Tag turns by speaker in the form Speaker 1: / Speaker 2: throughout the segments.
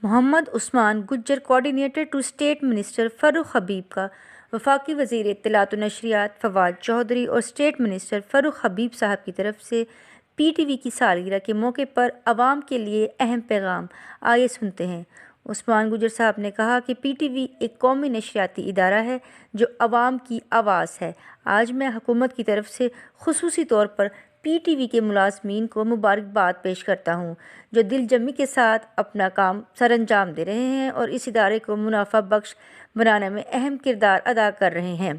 Speaker 1: Muhammad Usman Gujjar coordinator to state minister Farooq Habib کا وفاقی وزیر اطلاعات و نشریات فواد چودھری اور اسٹیٹ منسٹر فاروق حبیب صاحب کی طرف سے پی ٹی وی کی سالگرہ کے موقع پر عوام کے لیے اہم پیغام۔ آئیے سنتے ہیں۔ عثمان گجر صاحب نے کہا کہ پی ٹی وی ایک قومی نشریاتی ادارہ ہے جو عوام کی آواز ہے۔ آج میں حکومت کی طرف سے خصوصی طور پر پی ٹی وی کے ملازمین کو مبارکباد پیش کرتا ہوں جو دل جمعی کے ساتھ اپنا کام سر انجام دے رہے ہیں اور اس ادارے کو منافع بخش بنانے میں اہم کردار ادا کر رہے ہیں۔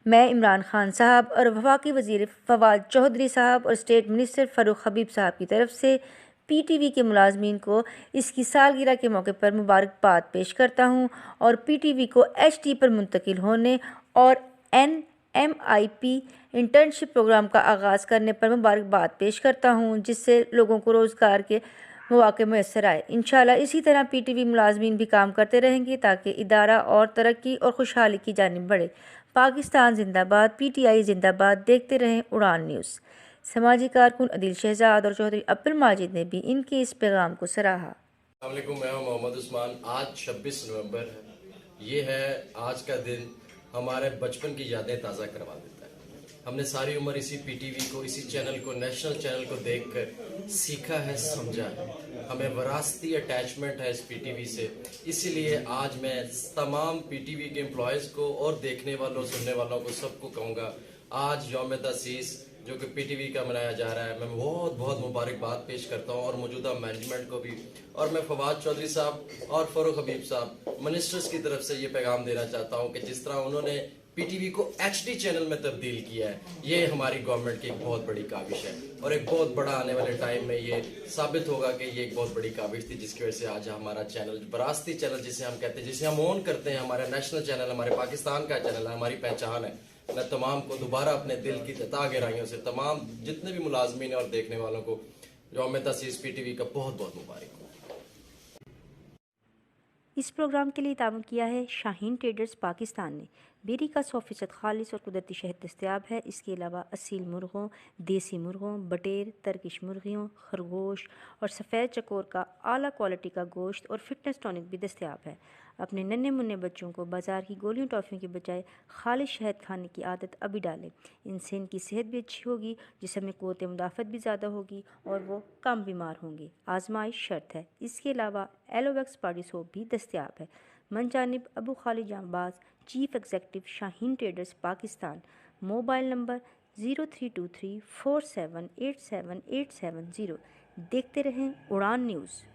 Speaker 1: میں عمران خان صاحب اور وفاقی وزیر فواد چودھری صاحب اور اسٹیٹ منسٹر فاروق حبیب صاحب کی طرف سے پی ٹی وی کے ملازمین کو اس کی سالگرہ کے موقع پر مبارکباد پیش کرتا ہوں اور پی ٹی وی کو ایچ ڈی پر منتقل ہونے اور NMIP انٹرنشپ پروگرام کا آغاز کرنے پر مبارکباد پیش کرتا ہوں جس سے لوگوں کو روزگار کے مواقع میسر آئے۔ انشاءاللہ اسی طرح پی ٹی وی ملازمین بھی کام کرتے رہیں گے تاکہ ادارہ اور ترقی اور خوشحالی کی جانب بڑھے۔ پاکستان زندہ باد، PTI زندہ باد۔ دیکھتے رہیں اڑان نیوز۔ سماجی کارکن عدیل شہزاد اور چودھری عبدالماجد نے بھی ان کے اس پیغام کو سراہا۔
Speaker 2: السلام علیکم، میں ہوں محمد عثمان۔ آج 26 نومبر ہے۔ یہ ہے آج کا دن ہمارے بچپن کی یادیں تازہ کروا دیتا ہے۔ ہم نے ساری عمر اسی پی ٹی وی کو، اسی چینل کو، نیشنل چینل کو دیکھ کر سیکھا ہے، سمجھا ہے۔ ہمیں وراثتی اٹیچمنٹ ہے اس پی ٹی وی سے۔ اسی لیے آج میں تمام پی ٹی وی کے امپلائیز کو اور دیکھنے والوں، سننے والوں کو، سب کو کہوں گا آج یوم تاسیس جو کہ پی ٹی وی کا منایا جا رہا ہے، میں بہت بہت مبارکباد پیش کرتا ہوں اور موجودہ مینجمنٹ کو بھی، اور میں فواد چودھری صاحب اور فاروق حبیب صاحب منسٹرز کی طرف سے یہ پیغام دینا چاہتا ہوں کہ جس طرح انہوں نے پی ٹی وی کو ایچ ڈی چینل میں تبدیل کیا ہے، یہ ہماری گورنمنٹ کی ایک بہت بڑی کاوش ہے اور ایک بہت بڑا آنے والے ٹائم میں یہ ثابت ہوگا کہ یہ ایک بہت بڑی کاوش تھی جس کی وجہ سے آج ہمارا چینل، وراثتی چینل جسے ہم کہتے ہیں، جسے ہم اون کرتے ہیں، ہمارا نیشنل چینل، ہمارے پاکستان کا چینل ہے، ہماری پہچان ہے۔ میں تمام کو دوبارہ اپنے دل کی تہ گہرائیوں سے تمام جتنے بھی ملازمین اور دیکھنے والوں کو یوم تاسیس پی ٹی وی کا بہت بہت مبارک ہو۔
Speaker 1: اس پروگرام کے لیے تعاون کیا ہے شاہین ٹریڈرز پاکستان نے۔ بیری کا 100% خالص اور قدرتی شہد دستیاب ہے۔ اس کے علاوہ اصیل مرغوں، دیسی مرغوں، بٹیر، ترکش مرغیوں، خرگوش اور سفید چکور کا اعلیٰ کوالٹی کا گوشت اور فٹنس ٹونک بھی دستیاب ہے۔ اپنے ننھے منھے بچوں کو بازار کی گولیوں ٹافیوں کے بجائے خالص شہد کھانے کی عادت ابھی ڈالیں۔ ان سے ان کی صحت بھی اچھی ہوگی، جسم میں قوت مدافعت بھی زیادہ ہوگی اور وہ کم بیمار ہوں گے۔ آزمائش شرط ہے۔ اس کے علاوہ ایلوویکس باڈی سوپ بھی دستیاب ہے۔ من جانب Abu Khalid Janbaz, chief executive, Shaheen traders Pakistan. Mobile number 032347878770۔ دیکھتے رہیں اڑان نیوز۔